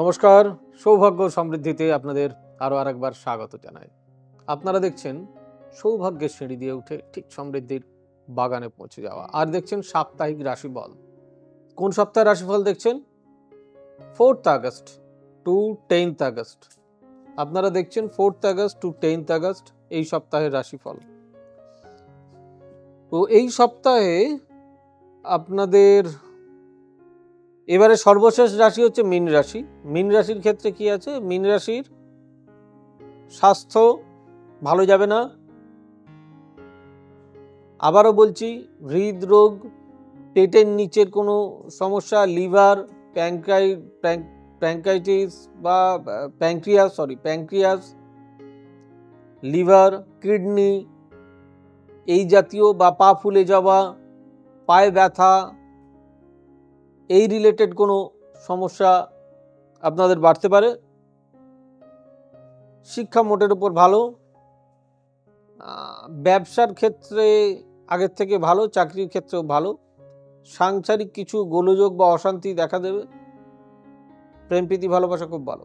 নমস্কার, সৌভাগ্য সমৃদ্ধিতে আপনাদের আরও আরেকবার স্বাগত জানাই। আপনারা দেখছেন সৌভাগ্যের সিঁড়ি দিয়ে উঠে ঠিক সমৃদ্ধির বাগানে পৌঁছে যাওয়া। আর দেখছেন সাপ্তাহিক রাশিফল। কোন সপ্তাহের রাশিফল দেখছেন? 4th August two 10th August. আপনারা দেখছেন 4th August two 10th August এই সপ্তাহের রাশিফল। তো এই সপ্তাহে আপনাদের এবারে সর্বশেষ রাশি হচ্ছে মীন রাশি। মীন রাশির ক্ষেত্রে কি আছে? মীন রাশির স্বাস্থ্য ভালো যাবে না। আবারও বলছি, হৃদরোগ, পেটের নিচের কোনো সমস্যা, লিভার, প্যাঙ্ক্রাইটিস বা প্যাঙ্ক্রিয়াস, লিভার, কিডনি এই জাতীয় বা পা ফুলে যাওয়া, পায়ে ব্যথা, এই রিলেটেড কোনো সমস্যা আপনাদের বাড়তে পারে। শিক্ষা মোটের উপর ভালো, ব্যবসার ক্ষেত্রে আগের থেকে ভালো, চাকরির ক্ষেত্রেও ভালো। সাংসারিক কিছু গোলযোগ বা অশান্তি দেখা দেবে। প্রেম প্রীতি ভালোবাসা খুব ভালো।